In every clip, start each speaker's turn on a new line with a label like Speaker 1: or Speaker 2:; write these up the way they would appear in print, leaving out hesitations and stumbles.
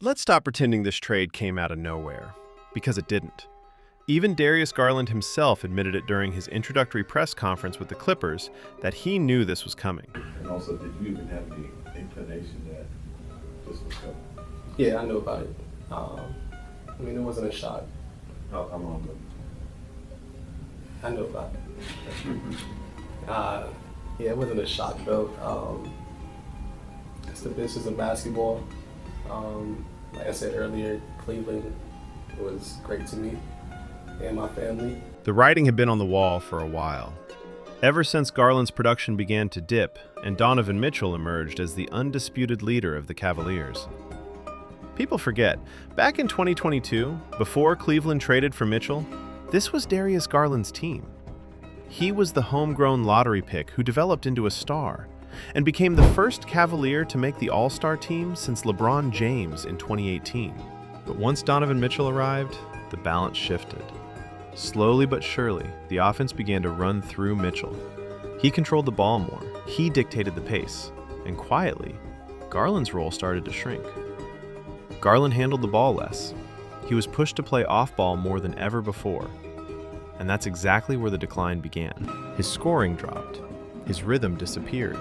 Speaker 1: Let's stop pretending this trade came out of nowhere, because it didn't. Even Darius Garland himself admitted it during his introductory press conference with the Clippers that he knew this was coming.
Speaker 2: And also, did you even have any inclination that this was coming?
Speaker 3: Yeah, I knew about it. It wasn't a shock.
Speaker 2: How long ago?
Speaker 3: I knew about it. Yeah, it wasn't a shock though. It's the business of basketball. Like I said earlier, Cleveland was great to me and my family.
Speaker 1: The writing had been on the wall for a while. Ever since Garland's production began to dip and Donovan Mitchell emerged as the undisputed leader of the Cavaliers. People forget, back in 2022, before Cleveland traded for Mitchell, this was Darius Garland's team. He was the homegrown lottery pick who developed into a star and became the first Cavalier to make the All-Star team since LeBron James in 2018. But once Donovan Mitchell arrived, the balance shifted. Slowly but surely, the offense began to run through Mitchell. He controlled the ball more, he dictated the pace, and quietly, Garland's role started to shrink. Garland handled the ball less. He was pushed to play off-ball more than ever before. And that's exactly where the decline began. His scoring dropped, his rhythm disappeared,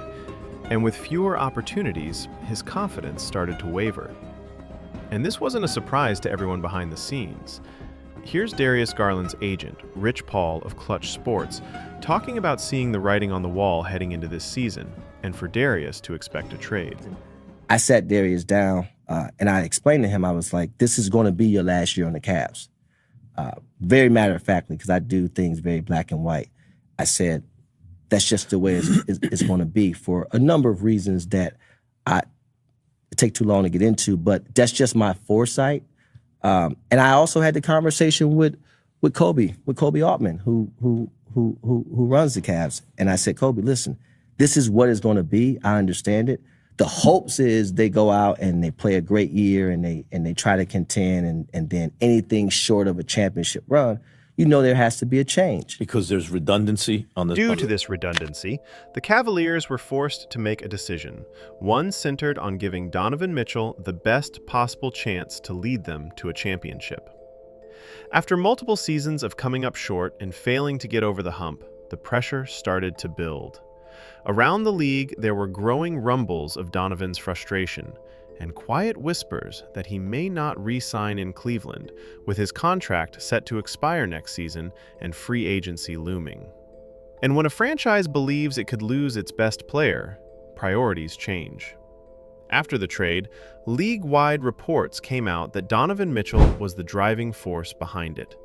Speaker 1: and with fewer opportunities, his confidence started to waver. And this wasn't a surprise to everyone behind the scenes. Here's Darius Garland's agent, Rich Paul of Clutch Sports, talking about seeing the writing on the wall heading into this season, and for Darius to expect a trade.
Speaker 4: I sat Darius down, and I explained to him, I was like, this is going to be your last year on the Cavs. Very matter-of-factly, because I do things very black and white. I said, that's just the way it's going to be for a number of reasons that it take too long to get into, but that's just my foresight. And I also had the conversation with Kobe Altman, who runs the Cavs. And I said, Kobe, listen, this is what it's going to be. I understand it. The hopes is they go out and they play a great year and they try to contend and then anything short of a championship run, there has to be a change.
Speaker 5: Because there's redundancy on this.
Speaker 1: Due to this redundancy, the Cavaliers were forced to make a decision, one centered on giving Donovan Mitchell the best possible chance to lead them to a championship. After multiple seasons of coming up short and failing to get over the hump, the pressure started to build. Around the league, there were growing rumbles of Donovan's frustration and quiet whispers that he may not re-sign in Cleveland, with his contract set to expire next season and free agency looming. And when a franchise believes it could lose its best player, priorities change. After the trade, league-wide reports came out that Donovan Mitchell was the driving force behind it.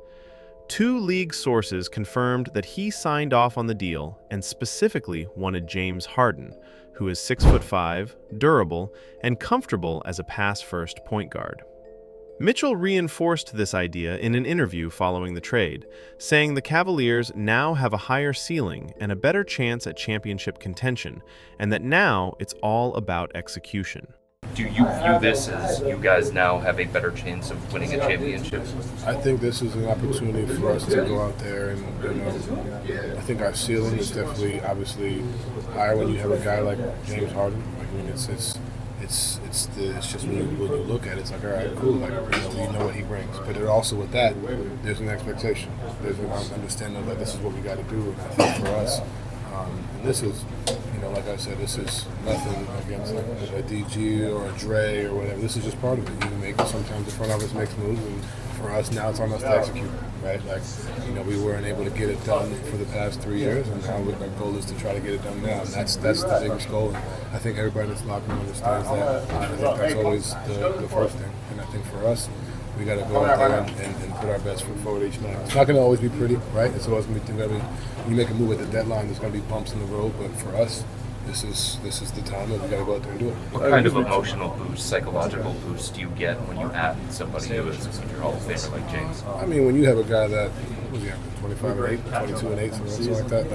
Speaker 1: Two league sources confirmed that he signed off on the deal and specifically wanted James Harden, who is 6'5", durable, and comfortable as a pass-first point guard. Mitchell reinforced this idea in an interview following the trade, saying the Cavaliers now have a higher ceiling and a better chance at championship contention, and that now it's all about execution.
Speaker 6: Do you view this as you guys now have a better chance of winning a championship?
Speaker 2: I think this is an opportunity for us to go out there and, I think our ceiling is definitely, obviously, higher when you have a guy like James Harden. It's just when you look at it, it's like, all right, cool, we know what he brings. But also with that, there's an expectation. There's an understanding that this is what we got to do. And I think for us, and this is, like I said, this is nothing against a DG or a Dre or whatever. This is just part of it. Sometimes the front office makes moves, and for us now it's on us to execute, right? We weren't able to get it done for the past 3 years, and now our goal is to try to get it done now. And that's the biggest goal. And I think everybody in this locker room understands that. I think that's always the first thing. And I think for us, we got to go out there and put our best foot forward each night. It's not going to always be pretty, right? It's always going to be, when you make a move at the deadline, there's going to be bumps in the road. But for us, this is the time that we got to go out there and do it.
Speaker 6: What kind of emotional boost, psychological boost do you get when you add somebody who is your Hall of Famer like James?
Speaker 2: When you have a guy that, 25-8, 22-8, something like that.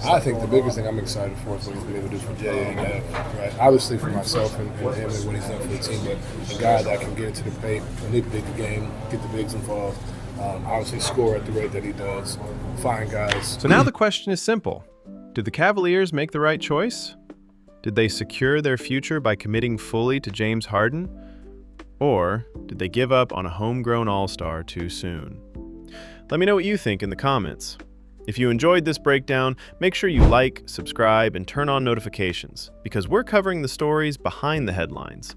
Speaker 2: I think the biggest thing I'm excited for is what he's been able to do for Jay and Ev, right? Obviously for myself and him and what he's done for the team, but a guy that can get into the paint, manipulate the game, get the bigs involved, obviously score at the rate that he does, find guys.
Speaker 1: So now the question is simple. Did the Cavaliers make the right choice? Did they secure their future by committing fully to James Harden? Or did they give up on a homegrown all-star too soon? Let me know what you think in the comments. If you enjoyed this breakdown, make sure you like, subscribe, and turn on notifications, because we're covering the stories behind the headlines.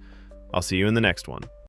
Speaker 1: I'll see you in the next one.